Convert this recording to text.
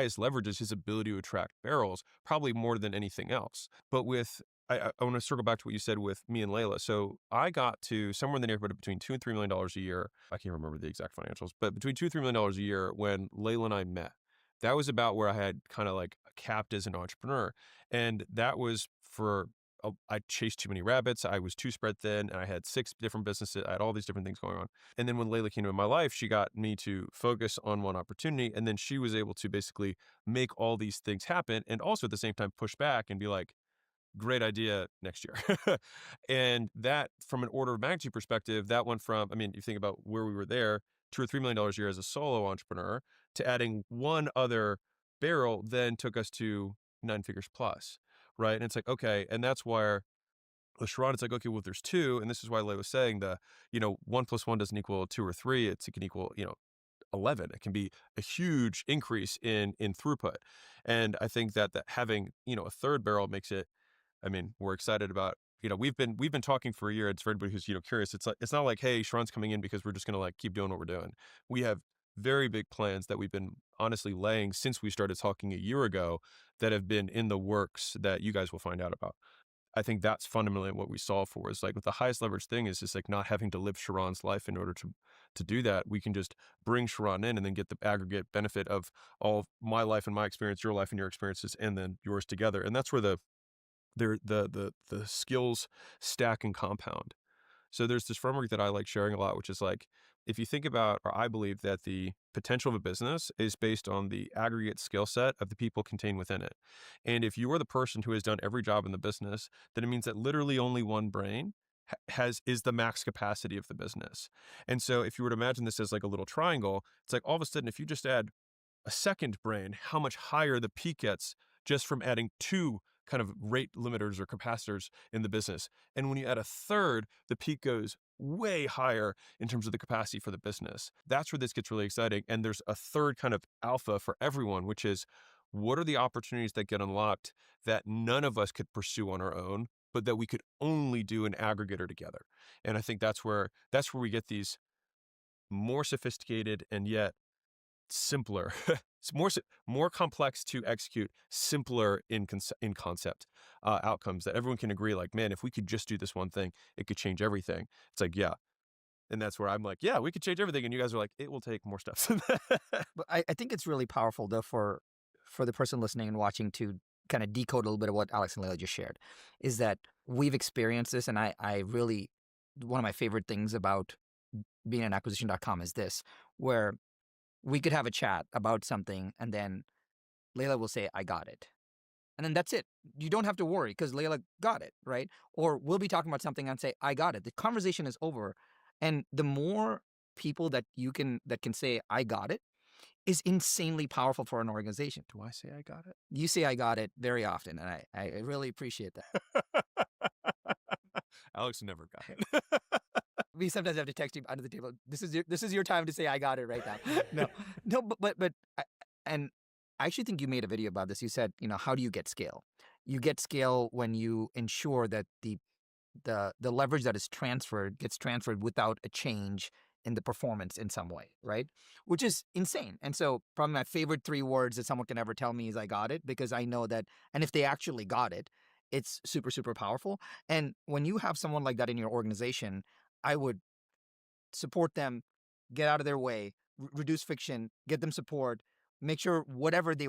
highest leverage is his ability to attract barrels, probably more than anything else. But I want to circle back to what you said with me and Leila. So I got to somewhere in the neighborhood of between $2 and $3 million a year. I can't remember the exact financials, but between $2 and $3 million a year when Leila and I met. That was about where I had kind of like capped as an entrepreneur. And that was I chased too many rabbits. I was too spread thin and I had 6 different businesses. I had all these different things going on. And then when Leila came into my life, she got me to focus on one opportunity. And then she was able to basically make all these things happen and also at the same time push back and be like, great idea next year. And that, from an order of magnitude perspective, that went from, I mean, you think about where we were there, $2 or $3 million a year as a solo entrepreneur, to adding one other barrel, then took us to 9 figures plus, right? And it's like, okay, and that's where with Sharon, it's like, okay, well, if there's two, and this is why Leigh was saying 1 plus 1 doesn't equal 2 or 3. It can equal, 11. It can be a huge increase in throughput. And I think that having, a third barrel makes it, I mean, we're excited about, we've been talking for a year. It's for anybody who's, curious. It's not like, hey, Sharon's coming in because we're just going to like keep doing what we're doing. We have very big plans that we've been honestly laying since we started talking a year ago that have been in the works that you guys will find out about. I think that's fundamentally what we solve for is like with the highest leverage thing is just like not having to live Sharon's life in order to do that. We can just bring Sharon in and then get the aggregate benefit of all of my life and my experience, your life and your experiences, and then yours together. And that's where the skills stack and compound. So there's this framework that I like sharing a lot, which is like, if you think about, or I believe that the potential of a business is based on the aggregate skill set of the people contained within it. And if you are the person who has done every job in the business, then it means that literally only one brain is the max capacity of the business. And so if you were to imagine this as like a little triangle, it's like all of a sudden, if you just add a second brain, how much higher the peak gets just from adding two kind of rate limiters or capacitors in the business. And when you add a third, the peak goes way higher in terms of the capacity for the business. That's where this gets really exciting. And there's a third kind of alpha for everyone, which is what are the opportunities that get unlocked that none of us could pursue on our own, but that we could only do an aggregator together. And I think that's where we get these more sophisticated and yet simpler. It's more complex to execute, simpler in concept outcomes that everyone can agree. Like, man, if we could just do this one thing, it could change everything. It's like, yeah, and that's where I'm like, yeah, we could change everything, and you guys are like, it will take more steps than that. But I think it's really powerful though for the person listening and watching to kind of decode a little bit of what Alex and Leila just shared, is that we've experienced this, and I really, one of my favorite things about being an acquisition.com is this, where we could have a chat about something and then Leila will say, I got it. And then that's it. You don't have to worry because Leila got it, right? Or we'll be talking about something and say, I got it. The conversation is over. And the more people that can say, I got it, is insanely powerful for an organization. Do I say I got it? You say I got it very often, and I really appreciate that. Alex never got it. We sometimes have to text you under the table. This is your time to say I got it right now. No, but and I actually think you made a video about this. You said, how do you get scale? You get scale when you ensure that the leverage that is transferred gets transferred without a change in the performance in some way, right? Which is insane. And so probably my favorite 3 words that someone can ever tell me is I got it, because I know that, and if they actually got it, it's super, super powerful. And when you have someone like that in your organization, I would support them, get out of their way, reduce friction, get them support, make sure whatever they want